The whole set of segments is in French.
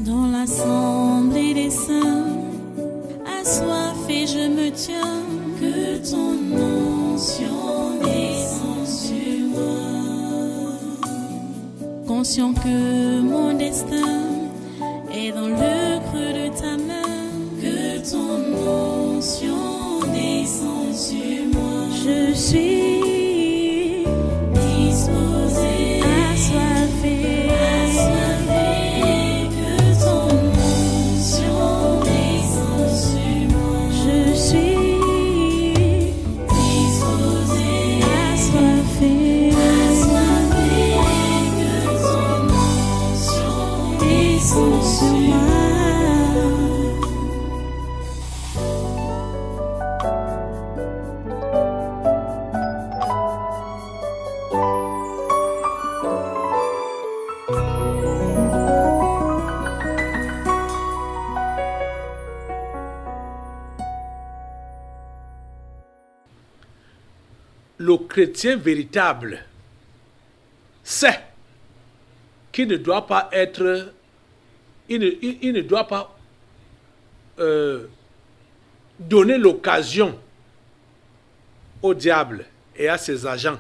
Dans l'assemblée des saints, assoiffé je me tiens, que ton onction descende sur moi. Conscient que mon destin est dans le creux de ta main, que ton onction descende sur moi. Je suis disposé, assoiffé, que ton onction descende sur moi. Je suis disposé, assoiffé, que ton onction descende sur moi. Le chrétien véritable sait qu'il ne doit pas être, il ne doit pas donner l'occasion au diable et à ses agents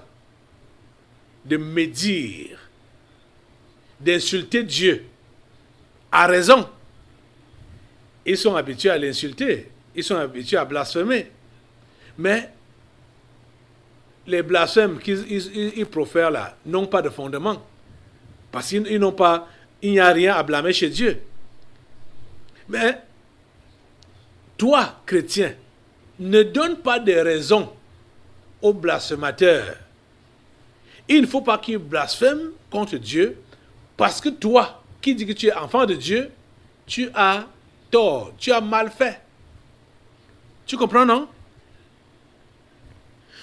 de médire, d'insulter Dieu à raison. Ils sont habitués à l'insulter, ils sont habitués à blasphémer. Mais les blasphèmes qu'ils profèrent là n'ont pas de fondement. Parce qu'ils n'ont pas, il n'y a rien à blâmer chez Dieu. Mais toi, chrétien, ne donne pas de raison aux blasphémateurs. Il ne faut pas qu'ils blasphèment contre Dieu, parce que toi, qui dis que tu es enfant de Dieu, tu as tort, tu as mal fait. Tu comprends, non?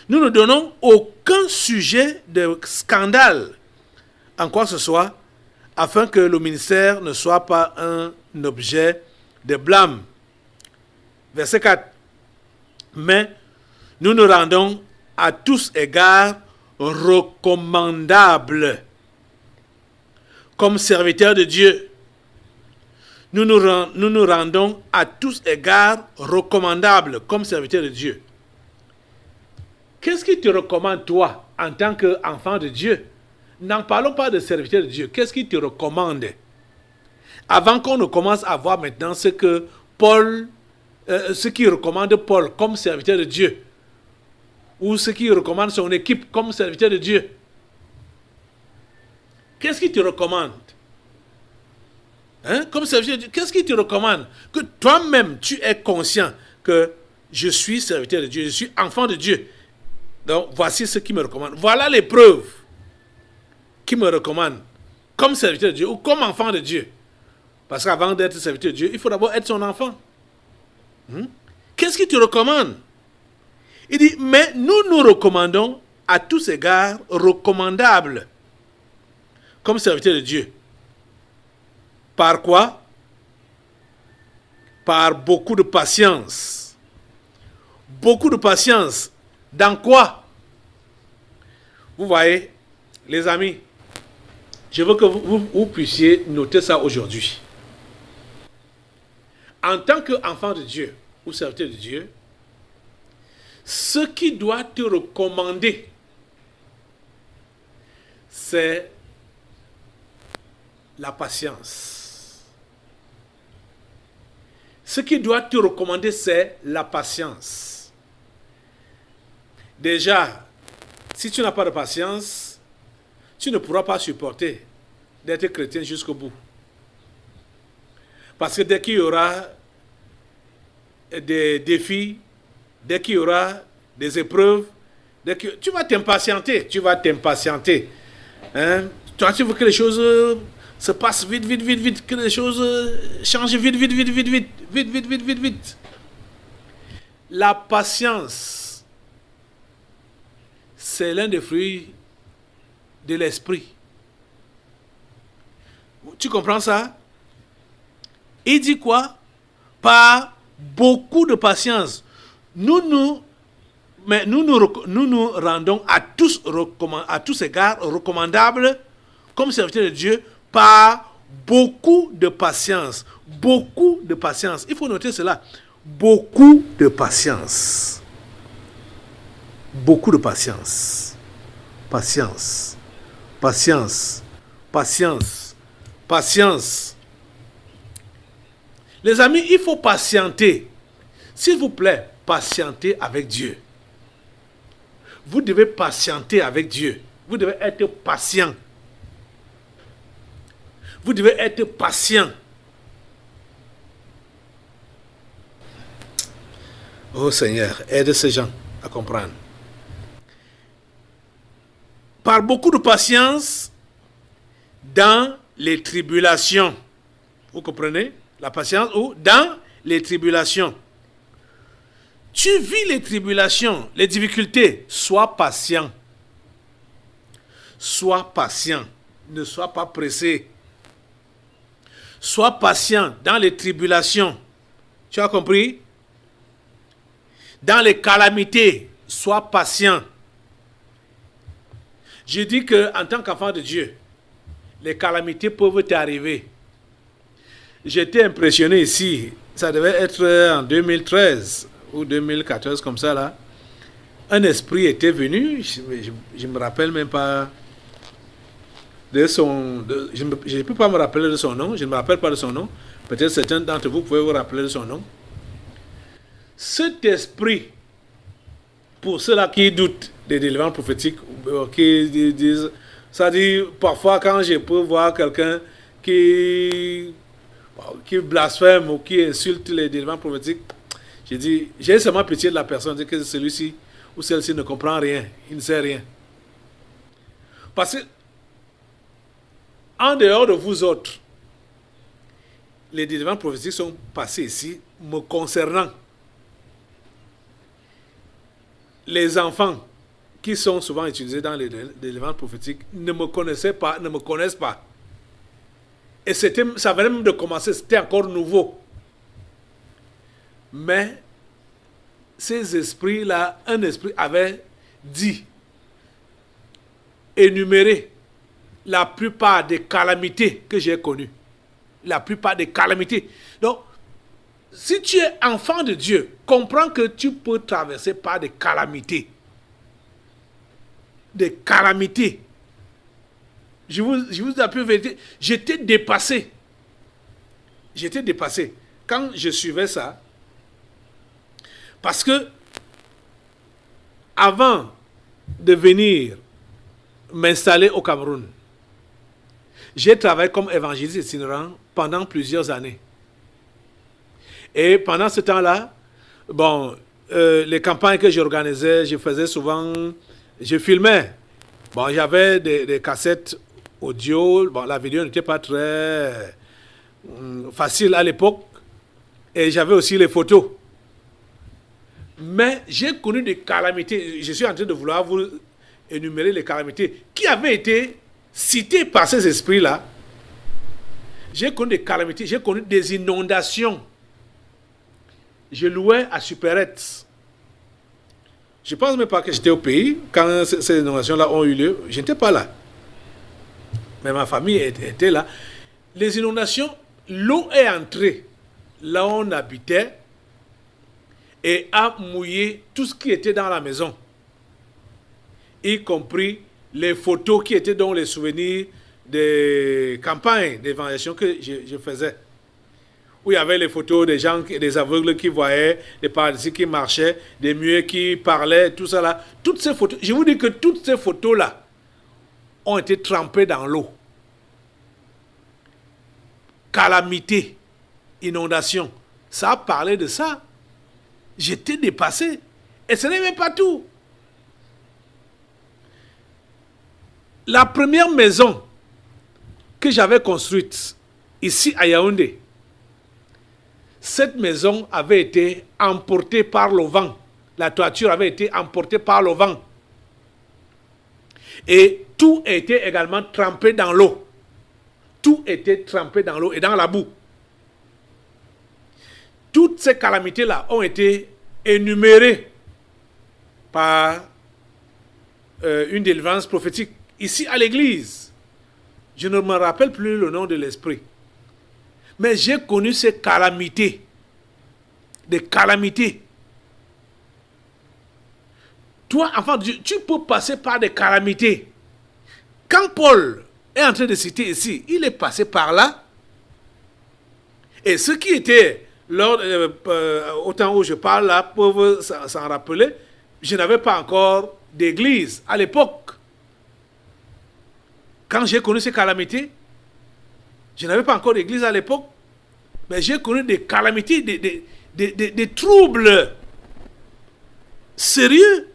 Nous ne donnons aucun sujet de scandale en quoi que ce soit, afin que le ministère ne soit pas un objet de blâme. Verset 4. Mais nous nous rendons à tous égards recommandables comme serviteurs de Dieu. Nous nous rendons à tous égards recommandables comme serviteurs de Dieu. Qu'est-ce qui te recommande, toi, en tant qu'enfant de Dieu? N'en parlons pas de serviteur de Dieu. Qu'est-ce qui te recommande? Avant qu'on ne commence à voir maintenant ce que Paul, ce qui recommande Paul comme serviteur de Dieu, ou ce qui recommande son équipe comme serviteur de Dieu. Qu'est-ce qui te recommande? Comme serviteur de Dieu, qu'est-ce qui te recommande? Que toi-même, tu es conscient que je suis serviteur de Dieu, je suis enfant de Dieu. Donc, voici ce qui me recommande. Voilà les preuves qui me recommandent comme serviteur de Dieu ou comme enfant de Dieu. Parce qu'avant d'être serviteur de Dieu, il faut d'abord être son enfant. Qu'est-ce qui te recommande? Il dit, mais nous nous recommandons à tous égards recommandables comme serviteur de Dieu. Par quoi? Par beaucoup de patience. Beaucoup de patience. Dans quoi? Vous voyez, les amis, je veux que vous puissiez noter ça aujourd'hui. En tant qu'enfant de Dieu ou serviteur de Dieu, ce qui doit te recommander, c'est la patience. Ce qui doit te recommander, c'est la patience. Déjà, si tu n'as pas de patience, tu ne pourras pas supporter d'être chrétien jusqu'au bout. Parce que dès qu'il y aura des défis, dès qu'il y aura des épreuves, tu vas t'impatienter. Toi, tu veux que les choses se passent vite, que les choses changent vite. La patience, c'est l'un des fruits de l'esprit. Tu comprends ça? Il dit quoi? Par beaucoup de patience. Nous nous rendons à tous égards recommandables comme serviteurs de Dieu par beaucoup de patience. Beaucoup de patience. Il faut noter cela. Beaucoup de patience. Beaucoup de patience. Patience. Patience. Patience. Patience. Les amis, il faut patienter. S'il vous plaît, patientez avec Dieu. Vous devez patienter avec Dieu. Vous devez être patient. Vous devez être patient. Oh Seigneur, aide ces gens à comprendre. Par beaucoup de patience dans les tribulations. Vous comprenez? La patience ou dans les tribulations. Tu vis les tribulations, les difficultés. Sois patient. Sois patient. Ne sois pas pressé. Sois patient dans les tribulations. Tu as compris? Dans les calamités, sois patient. Je dis qu'en tant qu'enfant de Dieu, les calamités peuvent t'arriver. J'étais impressionné ici, ça devait être en 2013 ou 2014 comme ça là. Un esprit était venu, je ne me rappelle même pas de son... je ne peux pas me rappeler de son nom, je ne me rappelle pas de son nom. Peut-être certains d'entre vous pouvez vous rappeler de son nom. Cet esprit, pour ceux-là qui doutent des délivrances prophétiques, qui disent, ça dit, parfois quand je peux voir quelqu'un qui blasphème ou qui insulte les délivrances prophétiques, je dis, j'ai seulement pitié de la personne, que celui-ci ou celle-ci ne comprend rien, il ne sait rien. Parce que, en dehors de vous autres, les délivrances prophétiques sont passées ici, me concernant. Les enfants qui sont souvent utilisés dans les délivrances prophétiques ne me connaissaient pas, ne me connaissent pas. Et ça venait même de commencer, c'était encore nouveau. Mais ces esprits-là, un esprit avait dit, énuméré la plupart des calamités que j'ai connues. La plupart des calamités. Donc, si tu es enfant de Dieu, comprends que tu peux traverser par des calamités. Des calamités. Je vous appelle vérité. J'étais dépassé. J'étais dépassé. Quand je suivais ça, parce que avant de venir m'installer au Cameroun, j'ai travaillé comme évangéliste itinérant pendant plusieurs années. Et pendant ce temps-là, bon, les campagnes que j'organisais, je faisais souvent, je filmais. Bon, j'avais des cassettes audio. Bon, la vidéo n'était pas très facile à l'époque. Et j'avais aussi les photos. Mais j'ai connu des calamités. Je suis en train de vouloir vous énumérer les calamités qui avaient été citées par ces esprits-là. J'ai connu des calamités, j'ai connu des inondations. Je louais à Supérette. Je ne pense même pas que j'étais au pays quand ces inondations-là ont eu lieu. Je n'étais pas là. Mais ma famille était là. Les inondations, l'eau est entrée là où on habitait et a mouillé tout ce qui était dans la maison, y compris les photos qui étaient dans les souvenirs des campagnes d'évangélisation que je faisais. Où il y avait les photos des gens, des aveugles qui voyaient, des paralytiques qui marchaient, des muets qui parlaient, tout ça là. Toutes ces photos, je vous dis que toutes ces photos-là ont été trempées dans l'eau. Calamité, inondation, ça a parlé de ça. J'étais dépassé. Et ce n'est même pas tout. La première maison que j'avais construite ici à Yaoundé, cette maison avait été emportée par le vent. La toiture avait été emportée par le vent. Et tout était également trempé dans l'eau. Tout était trempé dans l'eau et dans la boue. Toutes ces calamités-là ont été énumérées par une délivrance prophétique ici à l'église. Je ne me rappelle plus le nom de l'esprit. Mais j'ai connu ces calamités. Des calamités. Toi, enfant de Dieu, tu peux passer par des calamités. Quand Paul est en train de citer ici, il est passé par là. Et ceux qui étaient, au temps où je parle là, peuvent s'en rappeler, je n'avais pas encore d'église à l'époque. Quand j'ai connu ces calamités, je n'avais pas encore d'église à l'époque, mais j'ai connu des calamités, des troubles sérieux,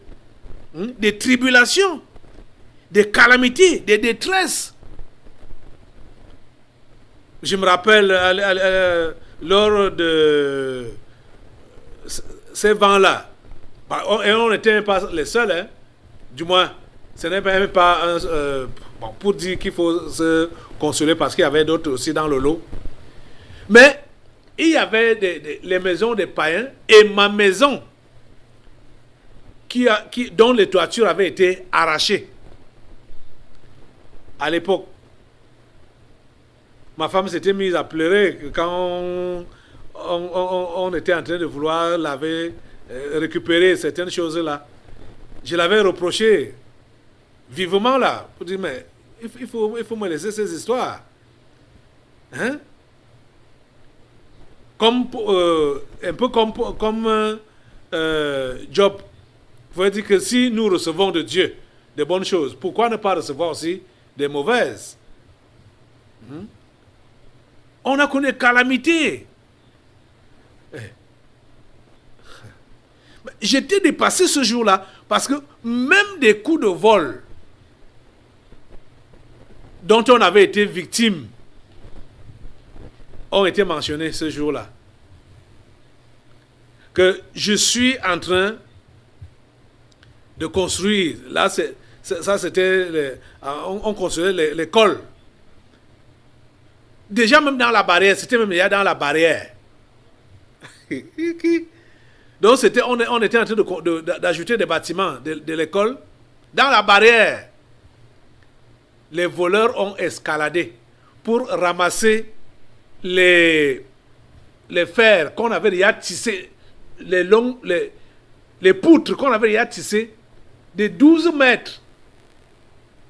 des tribulations, des calamités, des détresses. Je me rappelle lors de ces vents-là, et on n'était pas les seuls, hein, du moins, ce n'est même pas pour dire qu'il faut se consoler parce qu'il y avait d'autres aussi dans le lot. Mais il y avait les maisons des païens et ma maison dont les toitures avaient été arrachées à l'époque. Ma femme s'était mise à pleurer quand on était en train de vouloir récupérer certaines choses-là. Je l'avais reproché vivement là, pour dire, mais il faut me laisser ces histoires. Hein? Un peu comme Job. Vous voyez dire que si nous recevons de Dieu des bonnes choses, pourquoi ne pas recevoir aussi des mauvaises? On a connu des calamités. J'étais dépassé ce jour-là parce que même des coups de vol dont on avait été victime ont été mentionnés ce jour-là. Que je suis en train de construire. Là, ça c'était... On construisait l'école. Déjà même dans la barrière, c'était même déjà dans la barrière. Donc on était en train d'ajouter des bâtiments de l'école. Dans la barrière, les voleurs ont escaladé pour ramasser les fers qu'on avait déjà tissés, les poutres qu'on avait déjà tissées de 12 mètres.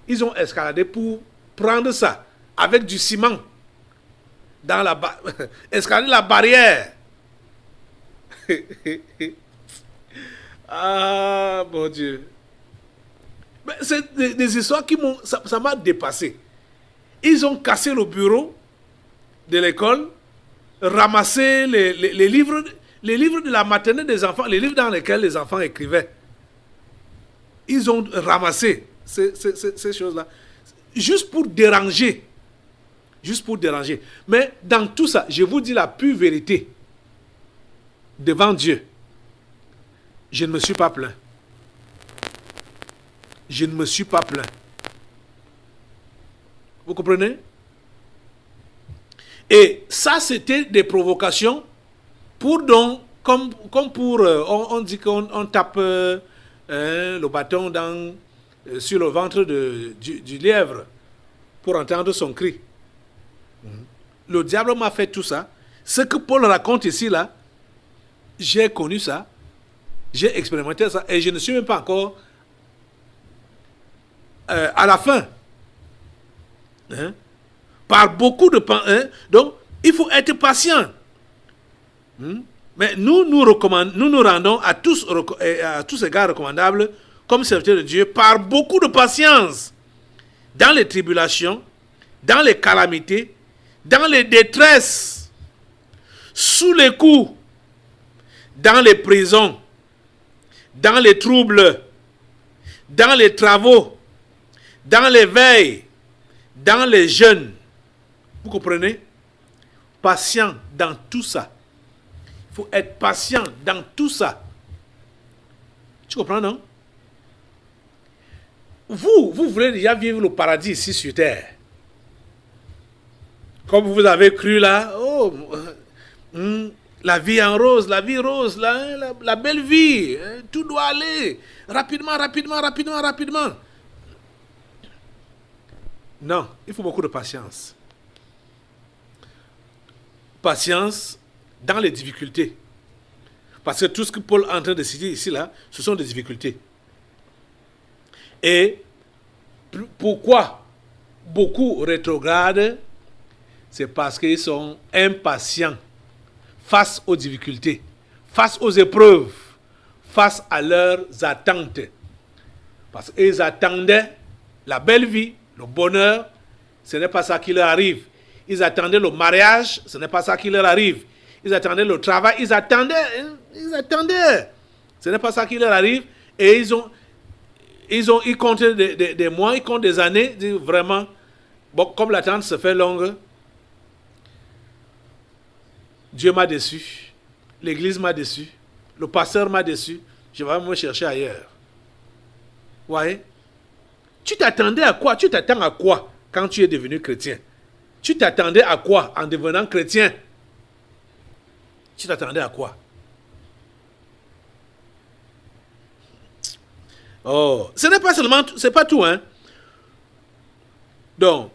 Ils ont escaladé pour prendre ça avec du ciment. Escalader la barrière. Ah, mon Dieu. Mais c'est des histoires qui ça m'a dépassé. Ils ont cassé le bureau de l'école, ramassé les livres de la maternelle des enfants, les livres dans lesquels les enfants écrivaient. Ils ont ramassé ces choses-là. Juste pour déranger. Juste pour déranger. Mais dans tout ça, je vous dis la pure vérité. Devant Dieu, je ne me suis pas plaint. Je ne me suis pas plaint. Vous comprenez? Et ça, c'était des provocations pour donc, comme pour, on dit qu'on tape le bâton sur le ventre du lièvre pour entendre son cri. Le diable m'a fait tout ça. Ce que Paul raconte ici, là, j'ai connu ça, j'ai expérimenté ça, et je ne suis même pas encore à la fin. Hein? Par beaucoup de... donc, il faut être patient. Mais nous nous rendons à tous égards recommandables comme serviteurs de Dieu par beaucoup de patience dans les tribulations, dans les calamités, dans les détresses, sous les coups, dans les prisons, dans les troubles, dans les travaux, dans les veilles, dans les jeûnes. Vous comprenez? Patient dans tout ça. Il faut être patient dans tout ça. Tu comprends, non? Vous voulez déjà vivre le paradis ici sur terre. Comme vous avez cru là, la vie en rose, la vie rose, la belle vie, tout doit aller rapidement. Non, il faut beaucoup de patience. Patience dans les difficultés. Parce que tout ce que Paul est en train de citer ici, là, ce sont des difficultés. Et pourquoi beaucoup rétrogradent? C'est parce qu'ils sont impatients face aux difficultés, face aux épreuves, face à leurs attentes. Parce qu'ils attendaient la belle vie, le bonheur, ce n'est pas ça qui leur arrive. Ils attendaient le mariage, ce n'est pas ça qui leur arrive. Ils attendaient le travail, ils attendaient. Ce n'est pas ça qui leur arrive. Et ils comptent des mois, ils comptent des années. Vraiment, bon, comme l'attente se fait longue, Dieu m'a déçu, l'église m'a déçu, le pasteur m'a déçu, je vais me chercher ailleurs. Vous voyez? Tu t'attendais à quoi? Tu t'attends à quoi quand tu es devenu chrétien? Tu t'attendais à quoi en devenant chrétien? Tu t'attendais à quoi? Oh, ce n'est pas seulement, c'est pas tout, hein. Donc,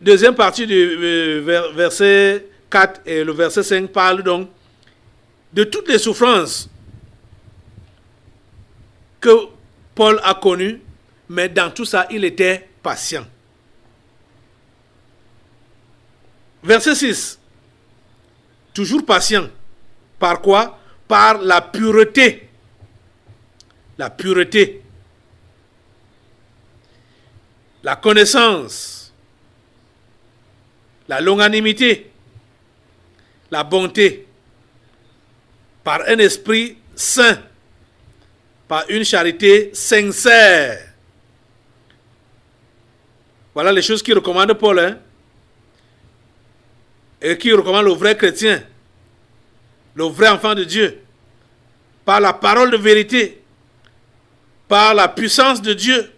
deuxième partie du verset 4 et le verset 5 parle donc de toutes les souffrances que Paul a connues, mais dans tout ça, il était patient. Verset 6. Toujours patient. Par quoi? Par la pureté. La pureté. La connaissance. La longanimité. La bonté. Par un esprit saint. Par une charité sincère. Voilà les choses qui recommande Paul, hein? Et qui recommande le vrai chrétien, le vrai enfant de Dieu, par la parole de vérité, par la puissance de Dieu,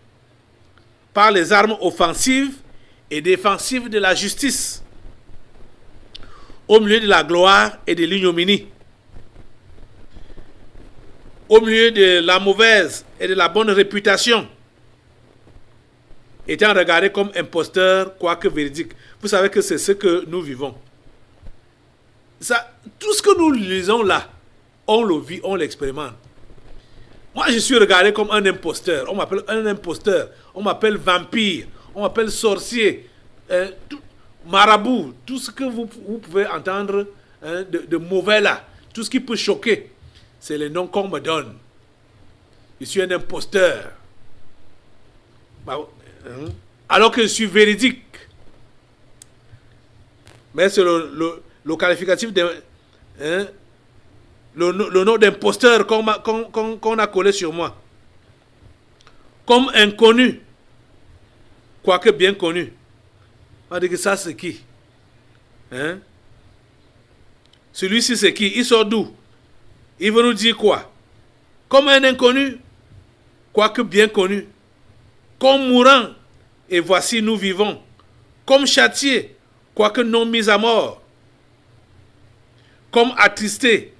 par les armes offensives et défensives de la justice, au milieu de la gloire et de l'ignominie, au milieu de la mauvaise et de la bonne réputation, étant regardé comme imposteur, quoique véridique. Vous savez que c'est ce que nous vivons. Ça, tout ce que nous lisons là, on le vit, on l'expérimente. Moi, je suis regardé comme un imposteur. On m'appelle un imposteur. On m'appelle vampire. On m'appelle sorcier. Marabout. Tout ce que vous pouvez entendre de mauvais là. Tout ce qui peut choquer. C'est les noms qu'on me donne. Je suis un imposteur. Alors que je suis véridique. Mais c'est le qualificatif de le nom d'imposteur qu'on a collé sur moi. Comme inconnu, quoique bien connu. On va dire que ça c'est qui? Celui-ci c'est qui? Il sort d'où? Il veut nous dire quoi? Comme un inconnu, quoique bien connu. Comme mourant, et voici nous vivons. Comme châtié, quoique non mis à mort. Comme attristés,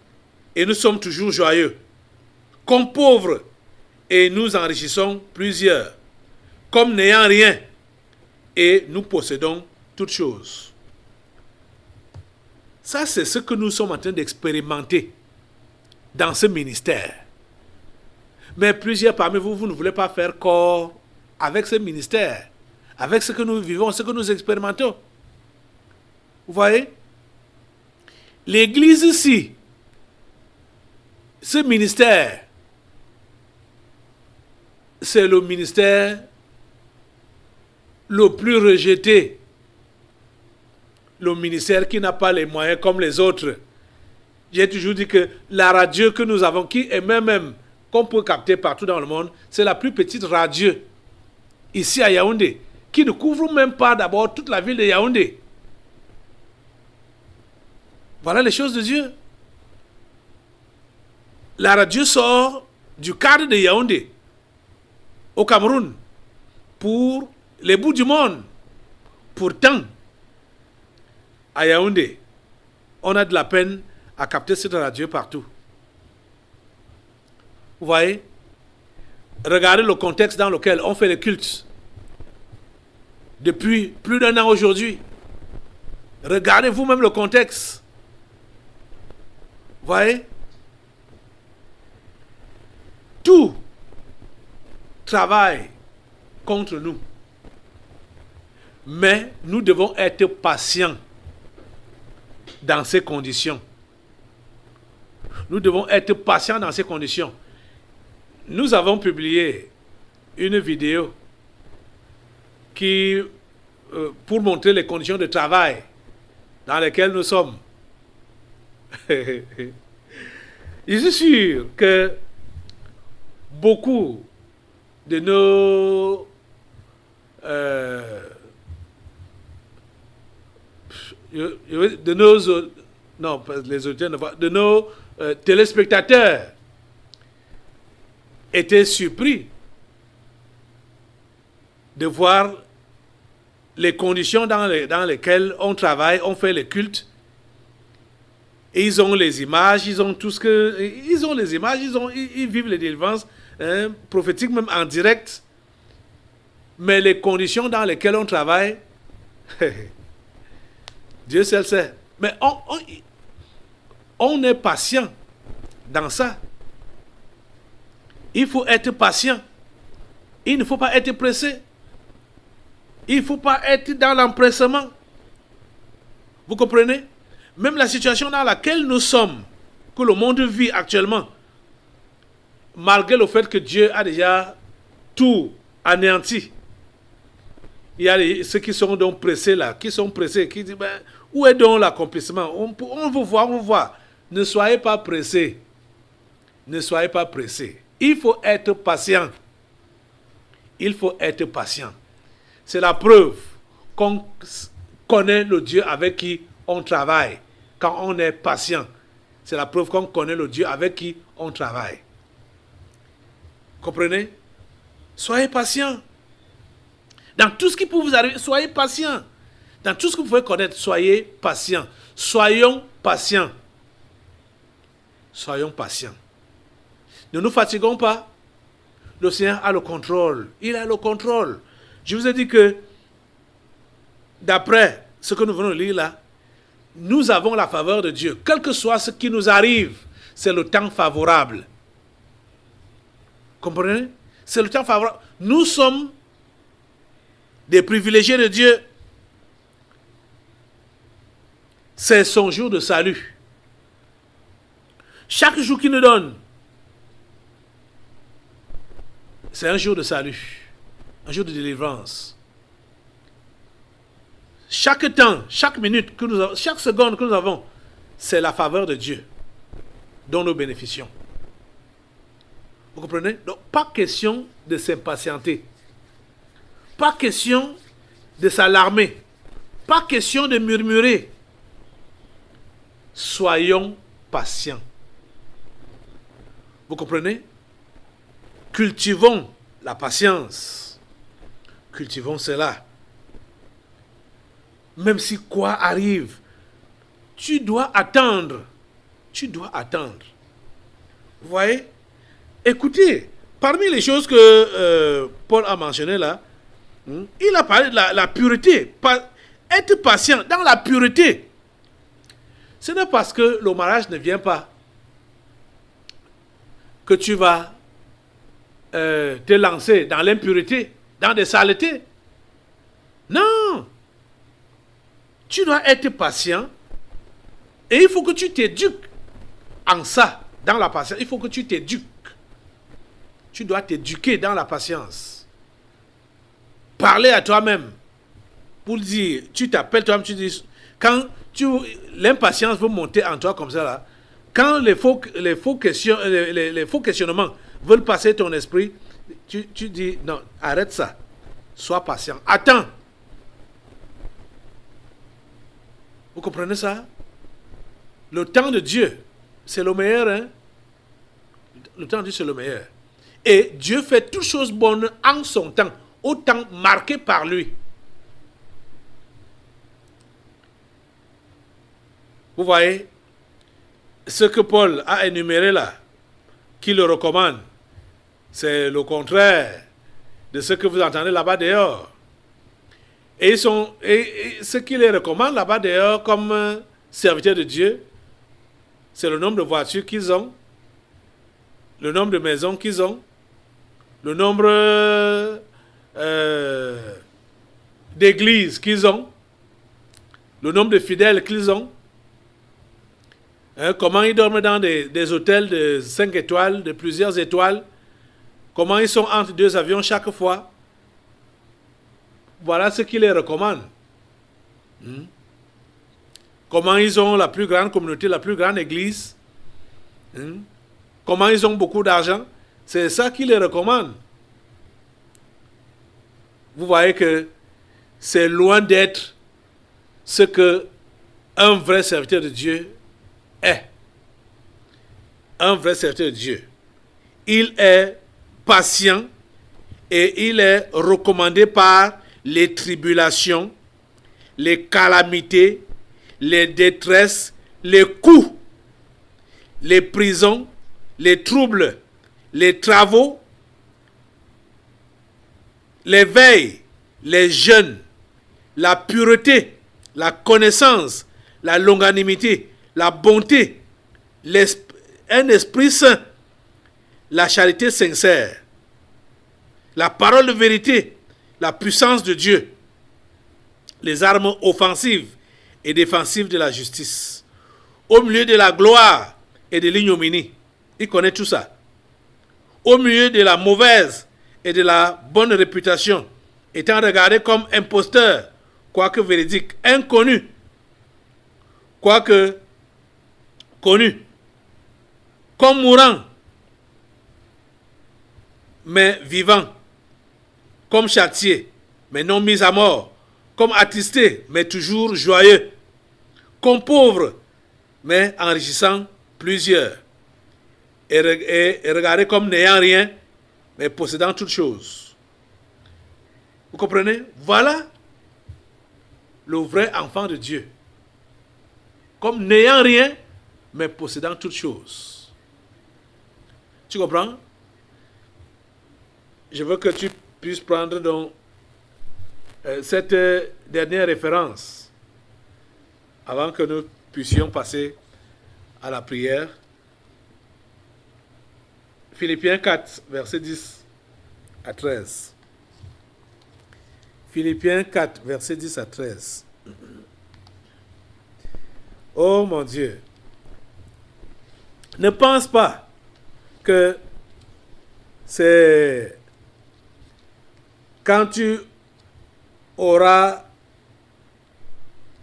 et nous sommes toujours joyeux. Comme pauvres, et nous enrichissons plusieurs. Comme n'ayant rien, et nous possédons toutes choses. Ça, c'est ce que nous sommes en train d'expérimenter dans ce ministère. Mais plusieurs parmi vous, vous ne voulez pas faire corps avec ce ministère, avec ce que nous vivons, ce que nous expérimentons. Vous voyez? L'église ici, ce ministère, c'est le ministère le plus rejeté. Le ministère qui n'a pas les moyens comme les autres. J'ai toujours dit que la radio que nous avons, qui est même qu'on peut capter partout dans le monde, c'est la plus petite radio ici à Yaoundé, qui ne couvre même pas d'abord toute la ville de Yaoundé. Voilà les choses de Dieu. La radio sort du cadre de Yaoundé, au Cameroun, pour les bouts du monde. Pourtant, à Yaoundé, on a de la peine à capter cette radio partout. Vous voyez? Regardez le contexte dans lequel on fait les cultes. depuis plus d'un an aujourd'hui. Regardez vous-même le contexte. Voyez? Tout travaille contre nous. Mais nous devons être patients dans ces conditions. Nous devons être patients dans ces conditions. Nous avons publié une vidéo qui, pour montrer les conditions de travail dans lesquelles nous sommes. Je suis sûr que beaucoup de nos téléspectateurs étaient surpris de voir les conditions dans lesquelles on travaille, on fait les cultes. Et ils ont les images, ils ont tout ce que... Ils ont les images, ils vivent les délivrances prophétiques même en direct. Mais les conditions dans lesquelles on travaille, Dieu seul sait. Mais on est patient dans ça. Il faut être patient. Il ne faut pas être pressé. Il ne faut pas être dans l'empressement. Vous comprenez? Même la situation dans laquelle nous sommes, que le monde vit actuellement, malgré le fait que Dieu a déjà tout anéanti, il y a ceux qui sont donc pressés là, qui disent, ben, où est donc l'accomplissement? On veut voir. Ne soyez pas pressés. Ne soyez pas pressés. Il faut être patient. Il faut être patient. C'est la preuve qu'on connaît le Dieu avec qui on travaille. Quand on est patient, c'est la preuve qu'on connaît le Dieu avec qui on travaille. Comprenez? Soyez patient. Dans tout ce qui peut vous arriver, soyez patient. Dans tout ce que vous pouvez connaître, soyez patient. Soyons patients. Soyons patients. Ne nous fatiguons pas. Le Seigneur a le contrôle. Il a le contrôle. Je vous ai dit que, d'après ce que nous venons de lire là, nous avons la faveur de Dieu. Quel que soit ce qui nous arrive, c'est le temps favorable. Comprenez? C'est le temps favorable. Nous sommes des privilégiés de Dieu. C'est son jour de salut. Chaque jour qu'il nous donne, c'est un jour de salut, un jour de délivrance. Chaque temps, chaque minute que nous avons, chaque seconde que nous avons, c'est la faveur de Dieu dont nous bénéficions. Vous comprenez? Donc, pas question de s'impatienter. Pas question de s'alarmer. Pas question de murmurer. Soyons patients. Vous comprenez? Cultivons la patience. Cultivons cela. Même si quoi arrive, tu dois attendre. Tu dois attendre. Vous voyez? Écoutez, parmi les choses que Paul a mentionnées là, il a parlé de la pureté. Être patient dans la pureté. Ce n'est parce que le mariage ne vient pas que tu vas te lancer dans l'impureté, dans des saletés. Non! Tu dois être patient et il faut que tu t'éduques en ça, dans la patience. Il faut que tu t'éduques. Tu dois t'éduquer dans la patience. Parler à toi-même pour dire, tu t'appelles toi-même, tu dis, quand l'impatience veut monter en toi comme ça là, quand les faux questionnements veulent passer ton esprit, tu dis, non, arrête ça. Sois patient. Attends. Vous comprenez ça? Le temps de Dieu, c'est le meilleur. Hein? Le temps de Dieu, c'est le meilleur. Et Dieu fait toutes choses bonnes en son temps, au temps marqué par lui. Vous voyez, ce que Paul a énuméré là, qui le recommande, c'est le contraire de ce que vous entendez là-bas dehors. Et ce qui les recommande là-bas d'ailleurs comme serviteurs de Dieu, c'est le nombre de voitures qu'ils ont, le nombre de maisons qu'ils ont, le nombre d'églises qu'ils ont, le nombre de fidèles qu'ils ont, comment ils dorment dans des hôtels de 5 étoiles, de plusieurs étoiles, comment ils sont entre 2 avions chaque fois. Voilà ce qu'il les recommande. Comment ils ont la plus grande communauté, la plus grande église. Comment ils ont beaucoup d'argent. C'est ça qu'il les recommande. Vous voyez que c'est loin d'être ce que un vrai serviteur de Dieu est. Un vrai serviteur de Dieu. Il est patient et il est recommandé par les tribulations, les calamités, les détresses, les coups, les prisons, les troubles, les travaux, les veilles, les jeûnes, la pureté, la connaissance, la longanimité, la bonté, un esprit saint, la charité sincère, la parole de vérité, la puissance de Dieu, les armes offensives et défensives de la justice, au milieu de la gloire et de l'ignominie. Il connaît tout ça. Au milieu de la mauvaise et de la bonne réputation, étant regardé comme imposteur, quoique véridique, inconnu, quoique connu, comme mourant, mais vivant, comme châtié, mais non mis à mort, comme attristé, mais toujours joyeux, comme pauvre, mais enrichissant plusieurs, et regardé comme n'ayant rien, mais possédant toutes choses. Vous comprenez? Voilà le vrai enfant de Dieu. Comme n'ayant rien, mais possédant toutes choses. Tu comprends? Je veux que tu puisses prendre donc cette dernière référence avant que nous puissions passer à la prière. Philippiens 4, versets 10 à 13. Philippiens 4, versets 10 à 13. Oh mon Dieu, ne pense pas que c'est quand tu auras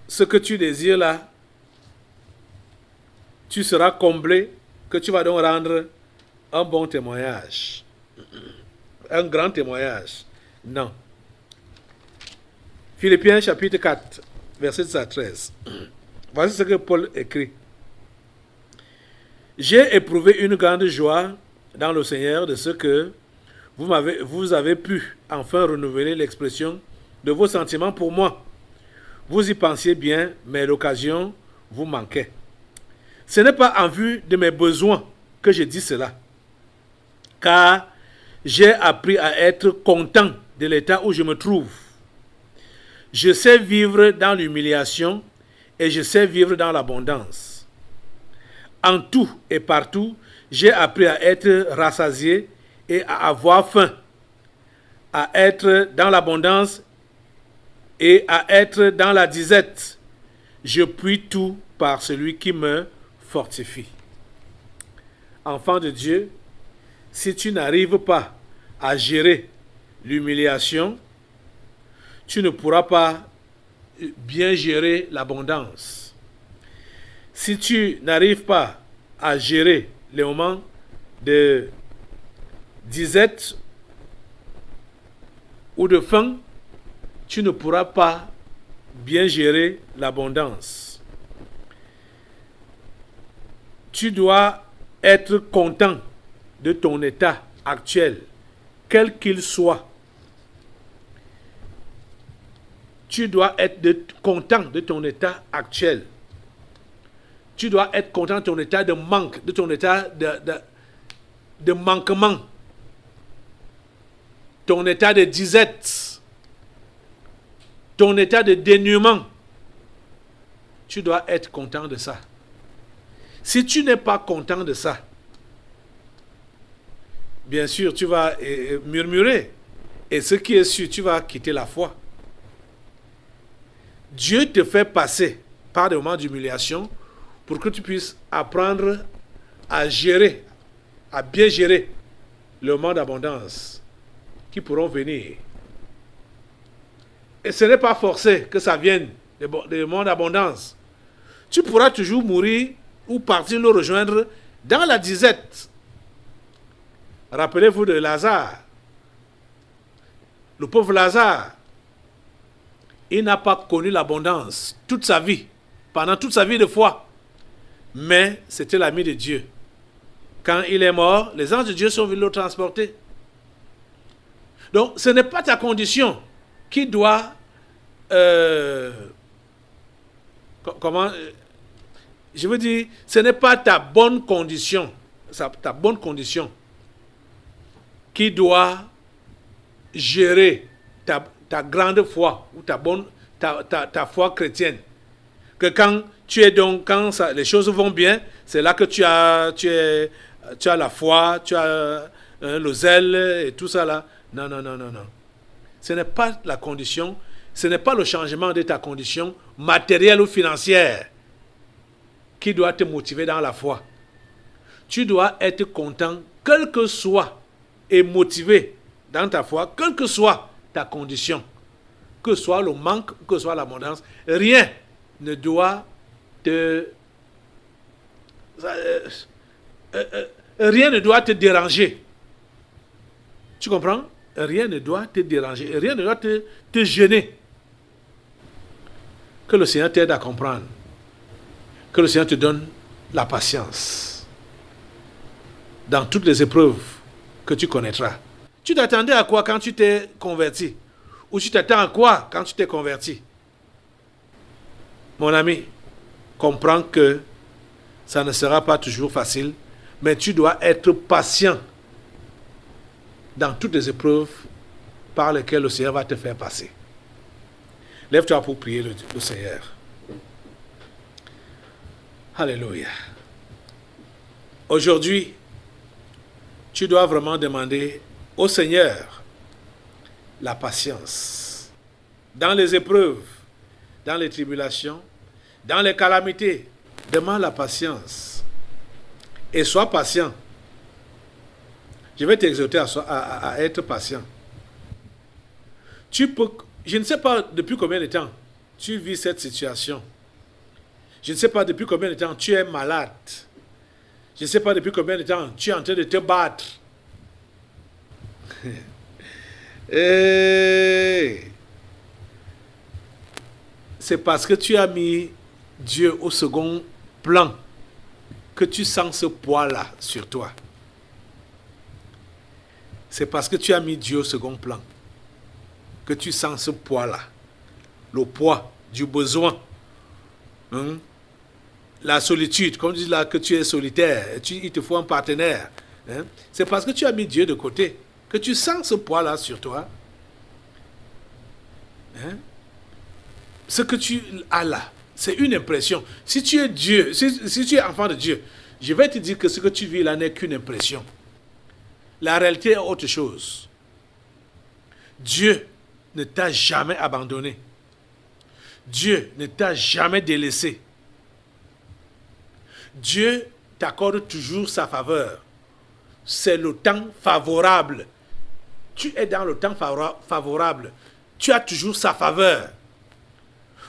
ce que tu désires là, tu seras comblé, que tu vas donc rendre un bon témoignage, un grand témoignage. Non. Philippiens chapitre 4, verset 10 à 13. Voici ce que Paul écrit. J'ai éprouvé une grande joie dans le Seigneur de ce que vous avez pu enfin renouveler l'expression de vos sentiments pour moi. Vous y pensiez bien, mais l'occasion vous manquait. Ce n'est pas en vue de mes besoins que je dis cela, car j'ai appris à être content de l'état où je me trouve. Je sais vivre dans l'humiliation et je sais vivre dans l'abondance. En tout et partout, j'ai appris à être rassasié et à avoir faim, à être dans l'abondance et à être dans la disette. Je puis tout par celui qui me fortifie. Enfant de Dieu, si tu n'arrives pas à gérer l'humiliation, tu ne pourras pas bien gérer l'abondance. Si tu n'arrives pas à gérer les moments de disette ou de faim, tu ne pourras pas bien gérer l'abondance. Tu dois être content de ton état actuel, quel qu'il soit. Tu dois être content de ton état actuel. Tu dois être content de ton état de manque, de ton état de manquement, ton état de disette. ton état de dénuement, tu dois être content de ça. Si tu n'es pas content de ça, bien sûr, tu vas murmurer. Et ce qui est sûr, tu vas quitter la foi. Dieu te fait passer par des moments d'humiliation pour que tu puisses apprendre à gérer, à bien gérer le moment d'abondance qui pourront venir. Et ce n'est pas forcé que ça vienne des moments d'abondance. Tu pourras toujours mourir ou partir le rejoindre dans la disette. Rappelez-vous de Lazare. Le pauvre Lazare, il n'a pas connu l'abondance toute sa vie, pendant toute sa vie de foi. Mais c'était l'ami de Dieu. Quand il est mort, les anges de Dieu sont venus le transporter. Donc, ce n'est pas ta condition qui doit... je veux dire, ce n'est pas ta bonne condition, ta bonne condition qui doit gérer ta grande foi ou ta foi chrétienne. Que quand les choses vont bien, c'est là que tu as la foi, tu as le zèle et tout ça là. Non. Ce n'est pas la condition, ce n'est pas le changement de ta condition matérielle ou financière qui doit te motiver dans la foi. Tu dois être content, quel que soit, et motivé dans ta foi, quelle que soit ta condition, que soit le manque, que soit l'abondance, rien ne doit rien ne doit te déranger. Tu comprends? Rien ne doit te déranger, rien ne doit te gêner. Que le Seigneur t'aide à comprendre. Que le Seigneur te donne la patience dans toutes les épreuves que tu connaîtras. Tu t'attendais à quoi quand tu t'es converti? Ou tu t'attends à quoi quand tu t'es converti? Mon ami, comprends que ça ne sera pas toujours facile, mais tu dois être patient dans toutes les épreuves par lesquelles le Seigneur va te faire passer. Lève-toi pour prier le Seigneur. Alléluia. Aujourd'hui, tu dois vraiment demander au Seigneur la patience. Dans les épreuves, dans les tribulations, dans les calamités, demande la patience. Et sois patient. Je vais t'exhorter à être patient. Je ne sais pas depuis combien de temps tu vis cette situation. Je ne sais pas depuis combien de temps tu es malade. Je ne sais pas depuis combien de temps tu es en train de te battre. C'est parce que tu as mis Dieu au second plan que tu sens ce poids-là sur toi. C'est parce que tu as mis Dieu au second plan que tu sens ce poids-là. Le poids du besoin. La solitude, comme dit là que tu es solitaire, il te faut un partenaire. C'est parce que tu as mis Dieu de côté que tu sens ce poids-là sur toi. Ce que tu as là, c'est une impression. Si tu es Dieu, si tu es enfant de Dieu, je vais te dire que ce que tu vis là n'est qu'une impression. La réalité est autre chose. Dieu ne t'a jamais abandonné. Dieu ne t'a jamais délaissé. Dieu t'accorde toujours sa faveur. C'est le temps favorable. Tu es dans le temps favorable. Tu as toujours sa faveur.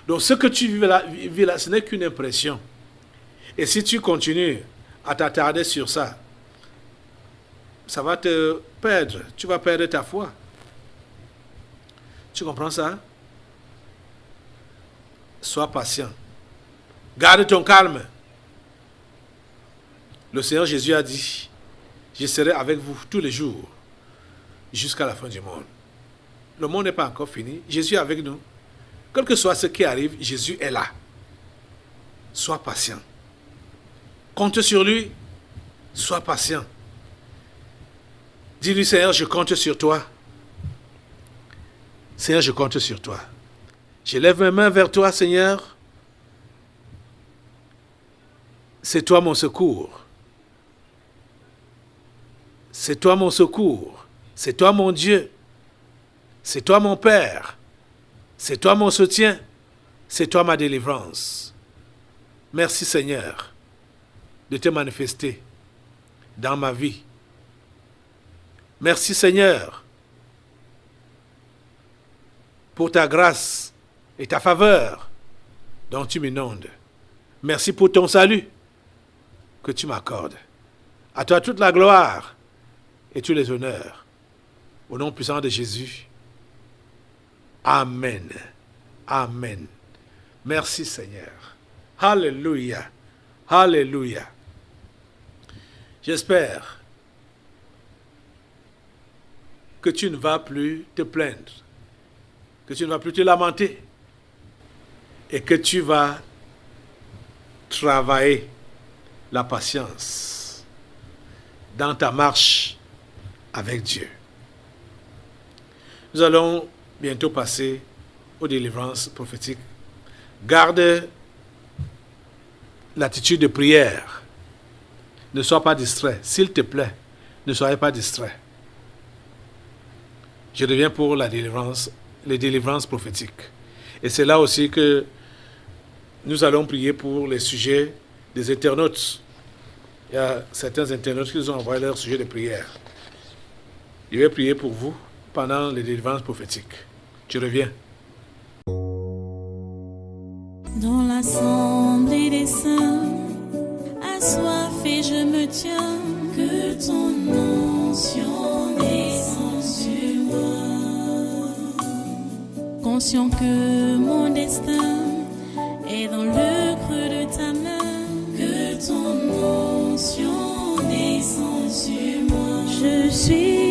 Donc ce que tu vis là, ce n'est qu'une impression. Et si tu continues à t'attarder sur ça, ça va te perdre. Tu vas perdre ta foi. Tu comprends ça? Sois patient. Garde ton calme. Le Seigneur Jésus a dit, je serai avec vous tous les jours jusqu'à la fin du monde. Le monde n'est pas encore fini. Jésus est avec nous. Quel que soit ce qui arrive, Jésus est là. Sois patient. Compte sur lui. Sois patient. Dis-lui, Seigneur, je compte sur toi. Seigneur, je compte sur toi. Je lève mes mains vers toi, Seigneur. C'est toi mon secours. C'est toi mon secours. C'est toi mon Dieu. C'est toi mon Père. C'est toi mon soutien. C'est toi ma délivrance. Merci Seigneur de te manifester dans ma vie. Merci Seigneur pour ta grâce et ta faveur dont tu m'inondes. Merci pour ton salut que tu m'accordes. À toi toute la gloire et tous les honneurs. Au nom puissant de Jésus. Amen. Amen. Merci Seigneur. Alléluia. Alléluia. J'espère que tu ne vas plus te plaindre, que tu ne vas plus te lamenter et que tu vas travailler la patience dans ta marche avec Dieu. Nous allons bientôt passer aux délivrances prophétiques. Garde l'attitude de prière. Ne sois pas distrait. S'il te plaît, ne soyez pas distrait. Je reviens pour la délivrance, les délivrances prophétiques. Et c'est là aussi que nous allons prier pour les sujets des internautes. Il y a certains internautes qui nous ont envoyé leur sujet de prière. Je vais prier pour vous pendant les délivrances prophétiques. Je reviens. Dans l'assemblée des saints, assoiffé je me tiens, que ton onction descende sur moi. Conscient que mon destin est dans le creux de ta main, que ton onction descende sur moi. Je suis